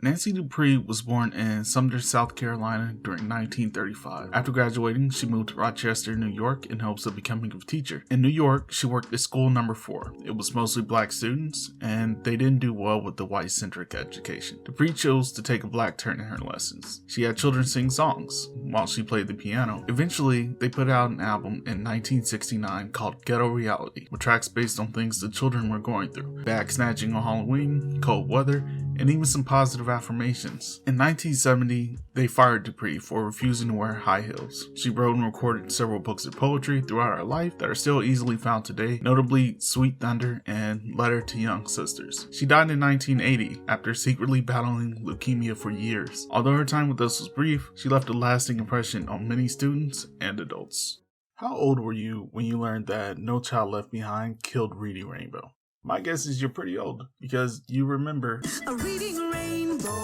Nancy Dupree was born in Sumter, South Carolina during 1935. After graduating, she moved to Rochester, New York in hopes of becoming a teacher. In New York, she worked at school number 4. It was mostly black students, and they didn't do well with the white-centric education. Dupree chose to take a black turn in her lessons. She had children sing songs while she played the piano. Eventually, they put out an album in 1969 called Ghetto Reality, with tracks based on things the children were going through. Bag snatching on Halloween, cold weather, and even some positive affirmations. In 1970, they fired Dupree for refusing to wear high heels. She wrote and recorded several books of poetry throughout her life that are still easily found today, notably Sweet Thunder and Letter to Young Sisters. She died in 1980 after secretly battling leukemia for years. Although her time with us was brief, she left a lasting impression on many students and adults. How old were you when you learned that No Child Left Behind killed Reading Rainbow? My guess is you're pretty old, because you remember a reading rainbow.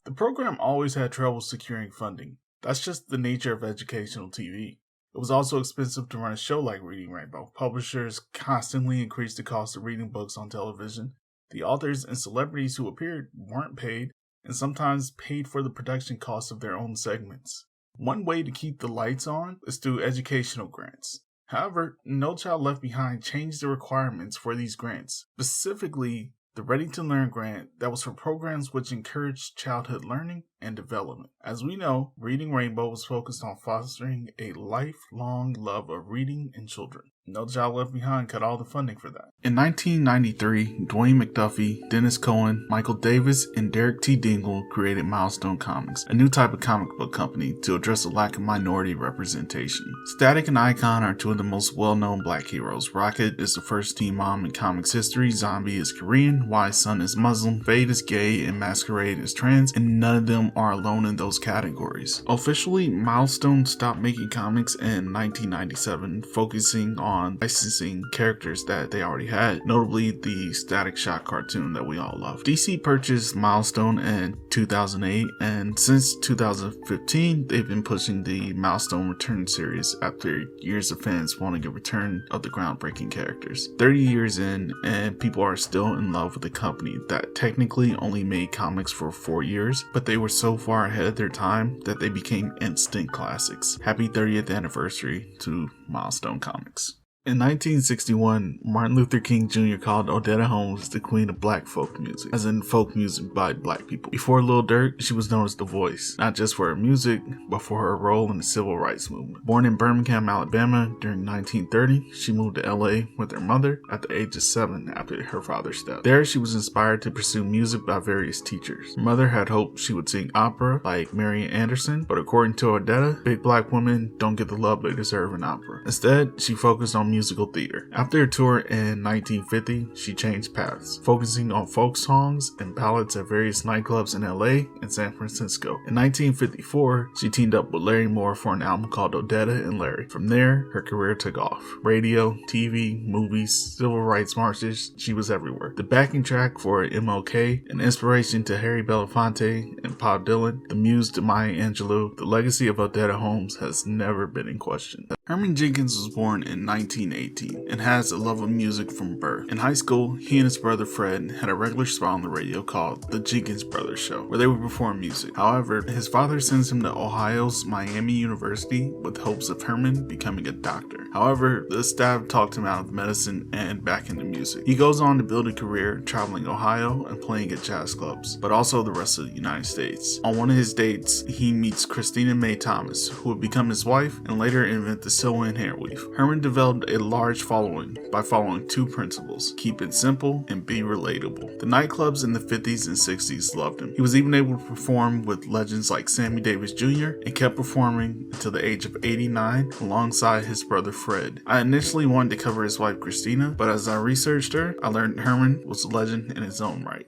The program always had trouble securing funding. That's just the nature of educational TV. It was also expensive to run a show like Reading Rainbow. Publishers constantly increased the cost of reading books on television. The authors and celebrities who appeared weren't paid, and sometimes paid for the production costs of their own segments. One way to keep the lights on is through educational grants. However, No Child Left Behind changed the requirements for these grants, specifically the Ready to Learn grant that was for programs which encouraged childhood learning and development. As we know, Reading Rainbow was focused on fostering a lifelong love of reading in children. No Child Left Behind cut all the funding for that. In 1993, Dwayne McDuffie, Dennis Cohen, Michael Davis, and Derek T. Dingle created Milestone Comics, a new type of comic book company to address the lack of minority representation. Static and Icon are two of the most well-known black heroes. Rocket is the first teen mom in comics history, Zombie is Korean, Wise Son is Muslim, Fade is gay, and Masquerade is trans, and none of them are alone in those categories. Officially, Milestone stopped making comics in 1997, focusing on licensing characters that they already had, notably the Static Shock cartoon that we all love. DC purchased Milestone in 2008, and since 2015, they've been pushing the Milestone Return series after years of fans wanting a return of the groundbreaking characters. 30 years in, and people are still in love with the company that technically only made comics for 4 years, but they were so far ahead of their time that they became instant classics. Happy 30th anniversary to Milestone Comics. In 1961, Martin Luther King Jr. called Odetta Holmes the queen of black folk music, as in folk music by black people. Before Lil Durk, she was known as The Voice, not just for her music, but for her role in the civil rights movement. Born in Birmingham, Alabama during 1930, she moved to LA with her mother at the age of 7 after her father's death. There, she was inspired to pursue music by various teachers. Her mother had hoped she would sing opera like Marian Anderson, but according to Odetta, big black women don't get the love they deserve in opera. Instead, she focused on musical theater. After a tour in 1950, she changed paths, focusing on folk songs and ballads at various nightclubs in LA and San Francisco. In 1954, she teamed up with Larry Moore for an album called Odetta and Larry. From there, her career took off. Radio, TV, movies, civil rights marches, she was everywhere. The backing track for MLK, an inspiration to Harry Belafonte and Bob Dylan, the muse to Maya Angelou, the legacy of Odetta Holmes has never been in question. Herman Jenkins was born in 1918 and has a love of music from birth. In high school, he and his brother Fred had a regular spot on the radio called The Jenkins Brothers Show, where they would perform music. However, his father sends him to Ohio's Miami University with hopes of Herman becoming a doctor. However, the staff talked him out of medicine and back into music. He goes on to build a career traveling Ohio and playing at jazz clubs, but also the rest of the United States. On one of his dates, he meets Christina Mae Thomas, who would become his wife and later invent the sew-in hair weave. Herman developed a large following by following two principles: keep it simple and be relatable. The nightclubs in the 50s and 60s loved him. He was even able to perform with legends like Sammy Davis Jr. and kept performing until the age of 89 alongside his brother Fred. I initially wanted to cover his wife Christina, but as I researched her, I learned Herman was a legend in his own right.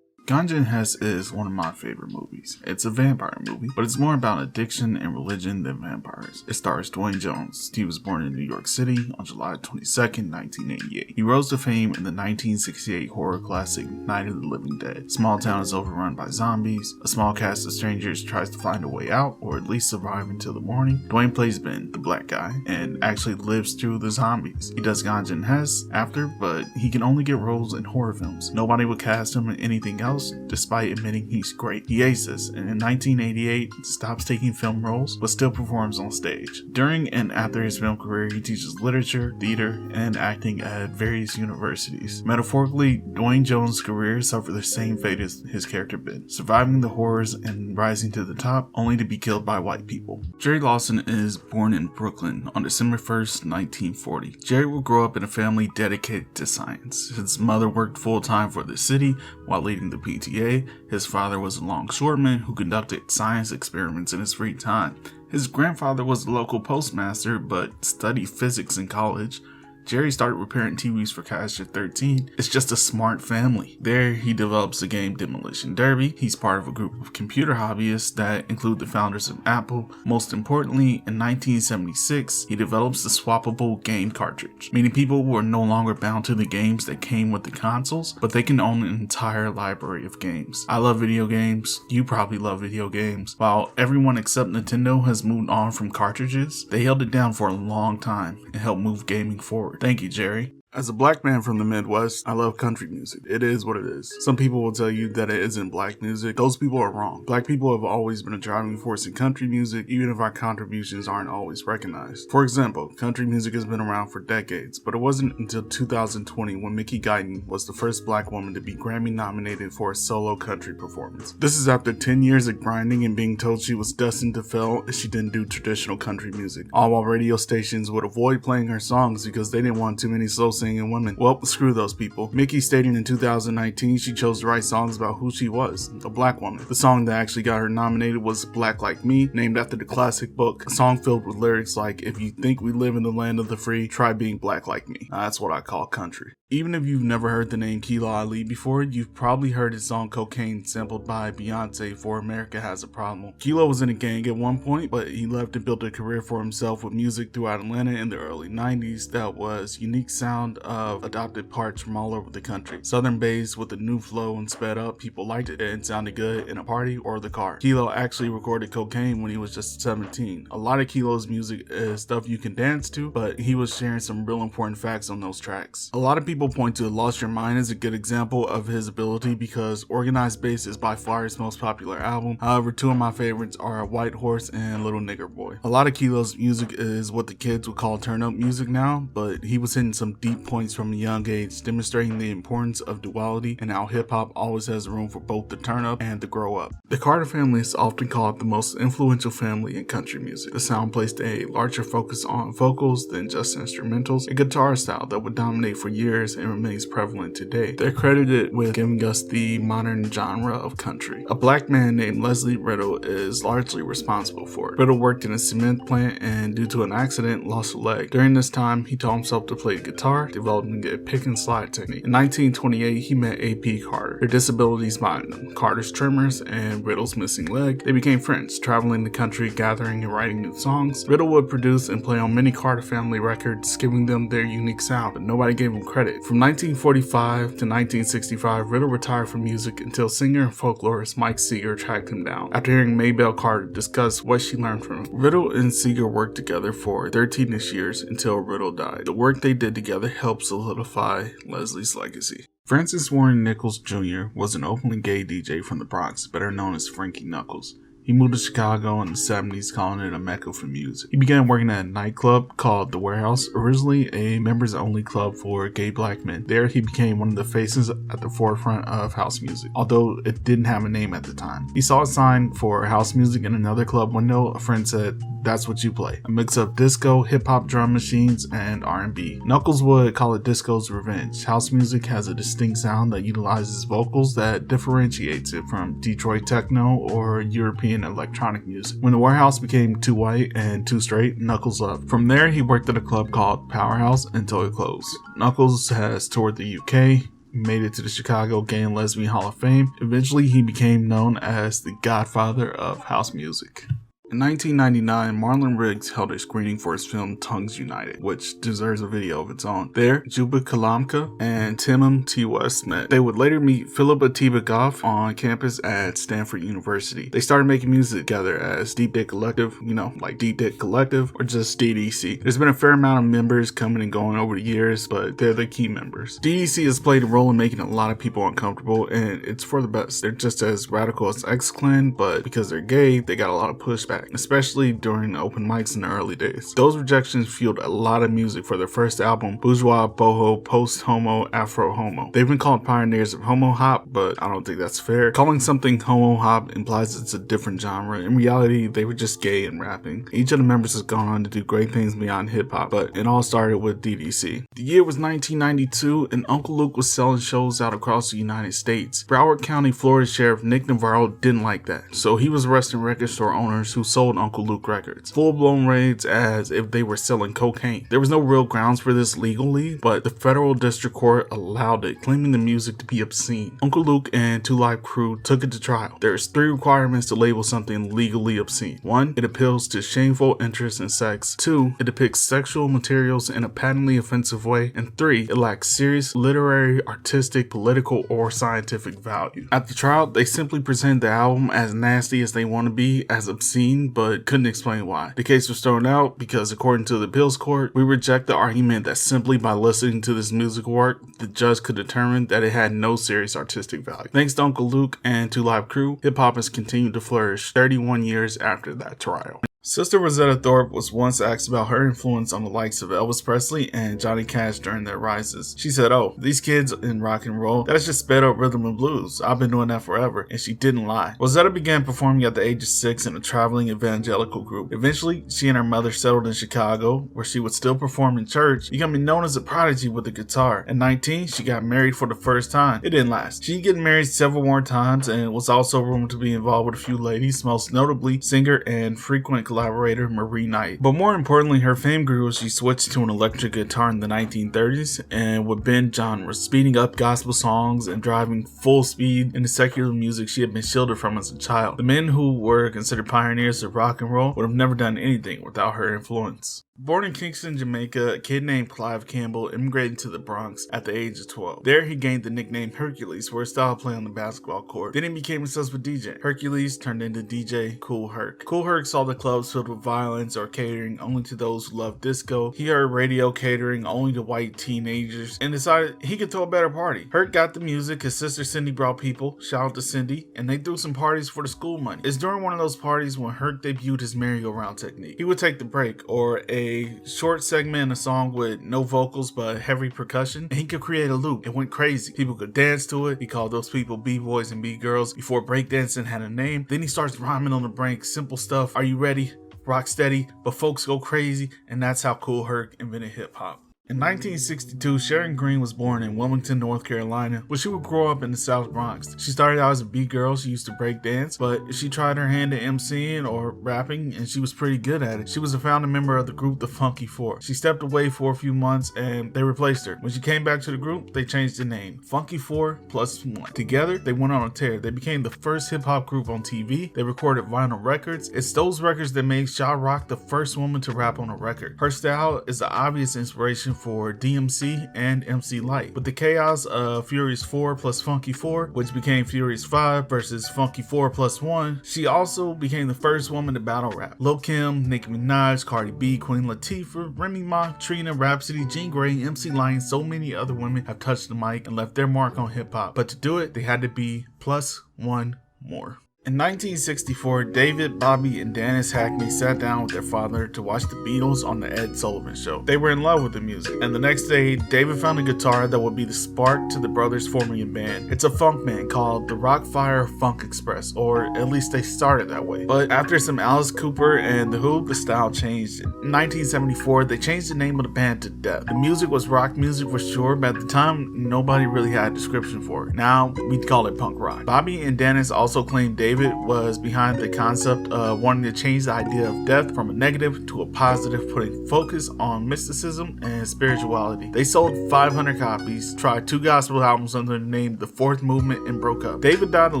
Ganja and Hess is one of my favorite movies. It's a vampire movie, but it's more about addiction and religion than vampires. It stars Duane Jones. He was born in New York City on July 22nd, 1988. He rose to fame in the 1968 horror classic Night of the Living Dead. Small town is overrun by zombies. A small cast of strangers tries to find a way out, or at least survive until the morning. Duane plays Ben, the black guy, and actually lives through the zombies. He does Ganja and Hess after, but he can only get roles in horror films. Nobody would cast him in anything else, else, despite admitting he's great. He aces, and in 1988 stops taking film roles, but still performs on stage. During and after his film career, he teaches literature, theater, and acting at various universities. Metaphorically, Duane Jones' career suffered the same fate as his character Ben, surviving the horrors and rising to the top, only to be killed by white people. Jerry Lawson is born in Brooklyn on December 1st, 1940. Jerry will grow up in a family dedicated to science. His mother worked full-time for the city while leading the PTA. His father was a longshoreman who conducted science experiments in his free time. His grandfather was a local postmaster but studied physics in college. Jerry started repairing TVs for cash at 13. It's just a smart family. There, he develops the game Demolition Derby. He's part of a group of computer hobbyists that include the founders of Apple. Most importantly, in 1976, he develops the swappable game cartridge, meaning people were no longer bound to the games that came with the consoles, but they can own an entire library of games. I love video games. You probably love video games. While everyone except Nintendo has moved on from cartridges, they held it down for a long time and helped move gaming forward. Thank you, Jerry. As a black man from the Midwest, I love country music. It is what it is. Some people will tell you that it isn't black music. Those people are wrong. Black people have always been a driving force in country music, even if our contributions aren't always recognized. For example, country music has been around for decades, but it wasn't until 2020 when Mickey Guyton was the first black woman to be Grammy nominated for a solo country performance. This is after 10 years of grinding and being told she was destined to fail if she didn't do traditional country music. All while radio stations would avoid playing her songs because they didn't want too many slow singing women. Well, screw those people. Mickey stating in 2019 she chose to write songs about who she was, a black woman. The song that actually got her nominated was Black Like Me, named after the classic book, a song filled with lyrics like, if you think we live in the land of the free, try being black like me. Now, that's what I call country. Even if you've never heard the name Kilo Ali before, you've probably heard his song Cocaine sampled by Beyonce for America Has a Problem. Kilo was in a gang at one point, but he left and built a career for himself with music throughout Atlanta in the early 90s that was unique sound of adopted parts from all over the country. Southern bass with a new flow and sped up, people liked it and sounded good in a party or the car. Kilo actually recorded Cocaine when he was just 17. A lot of Kilo's music is stuff you can dance to, but he was sharing some real important facts on those tracks. A lot of people point to Lost Your Mind as a good example of his ability because Organized Bass is by far his most popular album. However, two of my favorites are White Horse and Little Nigger Boy. A lot of Kilo's music is what the kids would call turn up music now, but he was hitting some deep points from a young age, demonstrating the importance of duality and how hip hop always has room for both the turn up and the grow up. The Carter family is often called the most influential family in country music. The sound placed a larger focus on vocals than just instrumentals, a guitar style that would dominate for years and remains prevalent today. They're credited with giving us the modern genre of country. A black man named Leslie Riddle is largely responsible for it. Riddle worked in a cement plant and due to an accident lost a leg. During this time, he taught himself to play guitar, developing a pick and slide technique. In 1928, he met A.P. Carter. Their disabilities bonded them. Carter's tremors and Riddle's missing leg. They became friends, traveling the country, gathering and writing new songs. Riddle would produce and play on many Carter family records, giving them their unique sound, but nobody gave him credit. From 1945 to 1965, Riddle retired from music until singer and folklorist Mike Seeger tracked him down. After hearing Maybelle Carter discuss what she learned from him, Riddle and Seeger worked together for 13ish years until Riddle died. The work they did together helped solidify Leslie's legacy. Francis Warren Nichols Jr. was an openly gay DJ from the Bronx, better known as Frankie Knuckles. He moved to Chicago in the 70s, calling it a mecca for music. He began working at a nightclub called The Warehouse, originally a members-only club for gay black men. There, he became one of the faces at the forefront of house music, although it didn't have a name at the time. He saw a sign for house music in another club window. A friend said, "That's what you play." A mix of disco, hip-hop drum machines, and R&B. Knuckles would call it disco's revenge. House music has a distinct sound that utilizes vocals that differentiates it from Detroit techno or European electronic music. When The Warehouse became too white and too straight, Knuckles left. From there, he worked at a club called Powerhouse until it closed. Knuckles has toured the UK, made it to the Chicago Gay and Lesbian Hall of Fame. Eventually, he became known as the godfather of house music. In 1999, Marlon Riggs held a screening for his film Tongues United, which deserves a video of its own. There, Juba Kalamka and Timon T. West met. They would later meet Philip Atiba Goff on campus at Stanford University. They started making music together as Deep Dick Collective, like Deep Dick Collective, or just DDC. There's been a fair amount of members coming and going over the years, but they're the key members. DDC has played a role in making a lot of people uncomfortable, and it's for the best. They're just as radical as X-Clan, but because they're gay, they got a lot of pushback, especially during open mics in the early days. Those rejections fueled a lot of music for their first album, Bourgeois, Boho, Post-Homo, Afro-Homo. They've been called pioneers of Homo Hop, but I don't think that's fair. Calling something Homo Hop implies it's a different genre. In reality, they were just gay and rapping. Each of the members has gone on to do great things beyond hip-hop, but it all started with DDC. The year was 1992, and Uncle Luke was selling shows out across the United States. Broward County, Florida Sheriff Nick Navarro didn't like that, so he was arresting record store owners who sold Uncle Luke records. Full-blown raids as if they were selling cocaine. There was no real grounds for this legally, but the federal district court allowed it, claiming the music to be obscene. Uncle Luke and Two Live Crew took it to trial. There's 3 requirements to label something legally obscene. 1, it appeals to shameful interest in sex. 2, it depicts sexual materials in a patently offensive way. And 3, it lacks serious literary, artistic, political, or scientific value. At the trial, they simply presented the album as nasty as they want to be, as obscene, but couldn't explain why. The case was thrown out because, according to the appeals court, we reject the argument that simply by listening to this musical work, the judge could determine that it had no serious artistic value. Thanks to Uncle Luke and Two Live Crew, hip-hop has continued to flourish 31 years after that trial. Sister Rosetta Tharpe was once asked about her influence on the likes of Elvis Presley and Johnny Cash during their rises. She said, "Oh, these kids in rock and roll, that's just sped up rhythm and blues. I've been doing that forever." And she didn't lie. Rosetta began performing at the age of 6 in a traveling evangelical group. Eventually, she and her mother settled in Chicago, where she would still perform in church, becoming known as a prodigy with a guitar. At 19, she got married for the first time. It didn't last. She'd get married several more times and was also rumored to be involved with a few ladies, most notably singer and frequent collaborator Marie Knight. But more importantly, her fame grew as she switched to an electric guitar in the 1930s and would bend genres, speeding up gospel songs and driving full speed into secular music she had been shielded from as a child. The men who were considered pioneers of rock and roll would have never done anything without her influence. Born in Kingston, Jamaica, a kid named Clive Campbell immigrated to the Bronx at the age of 12. There, he gained the nickname Hercules for his style of play on the basketball court. Then he became a successful DJ. Hercules turned into DJ Kool Herc. Kool Herc saw the clubs filled with violence or catering only to those who loved disco. He heard radio catering only to white teenagers and decided he could throw a better party. Herc got the music, his sister Cindy brought people, shout out to Cindy, and they threw some parties for the school money. It's during one of those parties when Herc debuted his merry-go-round technique. He would take the break, or a short segment in a song with no vocals but heavy percussion, and he could create a loop. It went crazy. People could dance to it. He called those people B-boys and B-girls before breakdancing had a name. Then he starts rhyming on the break, simple stuff. Are you ready? Rock steady, but folks go crazy, and that's how Kool Herc invented hip-hop. In 1962, Sharon Green was born in Wilmington, North Carolina, where she would grow up in the South Bronx. She started out as a B-girl. She used to break dance, but she tried her hand at MCing or rapping, and she was pretty good at it. She was a founding member of the group The Funky Four. She stepped away for a few months, and they replaced her. When she came back to the group, they changed the name, Funky Four plus One. Together, they went on a tear. They became the first hip-hop group on TV. They recorded vinyl records. It's those records that made Sha Rock the first woman to rap on a record. Her style is the obvious inspiration for DMC and MC Lyte. With the chaos of Furious 4 plus Funky 4, which became Furious 5 versus Funky 4 plus 1, she also became the first woman to battle rap. Lil' Kim, Nicki Minaj, Cardi B, Queen Latifah, Remy Ma, Trina, Rhapsody, Jean Grey, MC Lyte, and so many other women have touched the mic and left their mark on hip hop. But to do it, they had to be plus one more. In 1964, David, Bobby, and Dennis Hackney sat down with their father to watch the Beatles on the Ed Sullivan Show. They were in love with the music, and the next day, David found a guitar that would be the spark to the brothers forming a band. It's a funk band called the Rockfire Funk Express, or at least they started that way. But after some Alice Cooper and The Who, the style changed. In 1974, they changed the name of the band to Death. The music was rock music for sure, but at the time, nobody really had a description for it. Now, we'd call it punk rock. Bobby and Dennis also claimed David David was behind the concept of wanting to change the idea of death from a negative to a positive, putting focus on mysticism and spirituality. They sold 500 copies, tried 2 gospel albums under the name The Fourth Movement, and broke up. David died of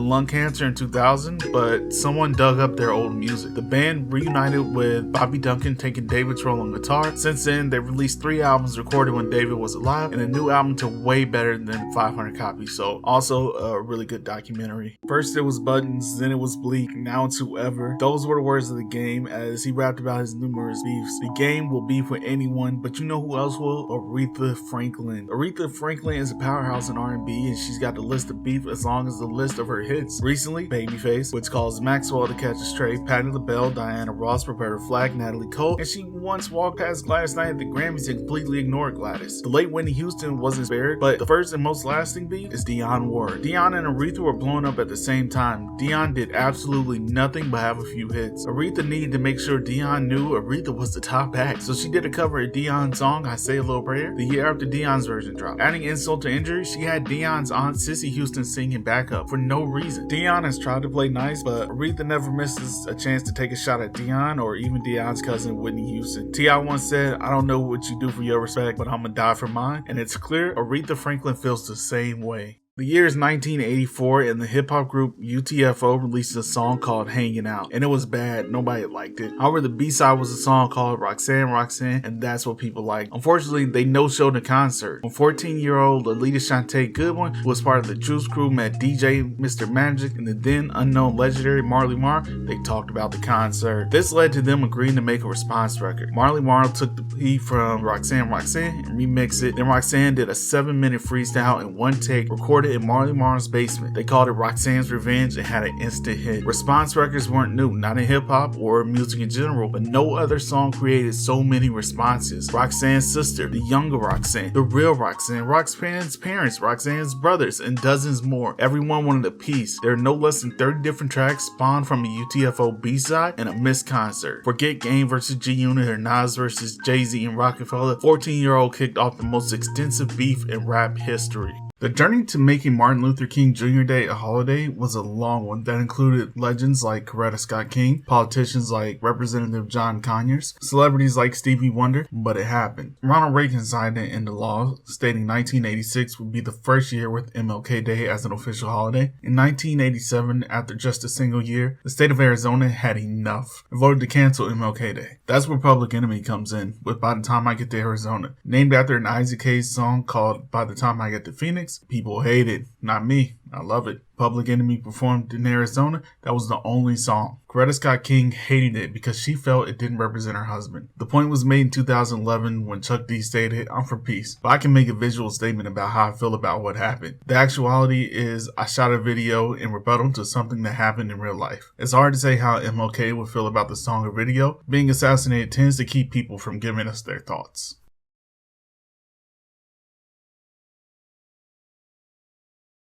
lung cancer in 2000, but someone dug up their old music. The band reunited with Bobby Duncan taking David's role on guitar. Since then, they released 3 albums recorded when David was alive, and a new album to way better than 500 copies. So also a really good documentary. First it was Buttons, then it was Bleak, now it's Whoever. Those were the words of the game as he rapped about his numerous beefs. The game will beef with anyone, but you know who else will? Aretha Franklin. Aretha Franklin is a powerhouse in R&B, and she's got the list of beef as long as the list of her hits. Recently, Babyface, which caused Maxwell to catch a stray, Patti LaBelle, Diana Ross, Roberta Flack, Natalie Cole, and she once walked past Gladys Knight at the Grammys and completely ignored Gladys. The late Whitney Houston wasn't spared, but the first and most lasting beef is Dionne Ward. Dionne and Aretha were blowing up at the same time. Dionne did absolutely nothing but have a few hits. Aretha needed to make sure Dionne knew Aretha was the top act, so she did a cover of Dionne's song, I Say a Little Prayer, the year after Dionne's version dropped. Adding insult to injury, she had Dionne's aunt Cissy Houston singing backup for no reason. Dionne has tried to play nice, but Aretha never misses a chance to take a shot at Dionne or even Dionne's cousin Whitney Houston. T.I. once said, "I don't know what you do for your respect, but I'ma die for mine," and it's clear Aretha Franklin feels the same way. The year is 1984, and the hip-hop group UTFO released a song called Hangin' Out, and it was bad. Nobody liked it. However, the B-side was a song called Roxanne, Roxanne, and that's what people liked. Unfortunately, they no-showed the concert. When 14-year-old Alita Shantae Goodwin, who was part of the Juice Crew, met DJ Mr. Magic and the then unknown legendary Marley Marl, they talked about the concert. This led to them agreeing to make a response record. Marley Marl took the beat from Roxanne, Roxanne and remixed it. Then Roxanne did a 7-minute freestyle in one take, recorded in Marley Marl's basement. They called it Roxanne's Revenge and had an instant hit. Response records weren't new, not in hip-hop or music in general, but no other song created so many responses. Roxanne's sister, the younger Roxanne, the real Roxanne, Roxanne's parents, Roxanne's brothers, and dozens more. Everyone wanted a piece. There are no less than 30 different tracks spawned from a UTFO B-side and a missed concert. Forget Game vs. G-Unit or Nas vs. Jay-Z and Rockefeller. 14-year-old kicked off the most extensive beef in rap history. The journey to making Martin Luther King Jr. Day a holiday was a long one that included legends like Coretta Scott King, politicians like Representative John Conyers, celebrities like Stevie Wonder, but it happened. Ronald Reagan signed it into law, stating 1986 would be the first year with MLK Day as an official holiday. In 1987, after just a single year, the state of Arizona had enough and voted to cancel MLK Day. That's where Public Enemy comes in, with By the Time I Get to Arizona. Named after an Isaac Hayes song called By the Time I Get to Phoenix, people hate it. Not me. I love it. Public Enemy performed in Arizona. That was the only song. Coretta Scott King hated it because she felt it didn't represent her husband. The point was made in 2011 when Chuck D stated, "I'm for peace, but I can make a visual statement about how I feel about what happened." The actuality is I shot a video in rebuttal to something that happened in real life. It's hard to say how MLK would feel about the song or video. Being assassinated tends to keep people from giving us their thoughts.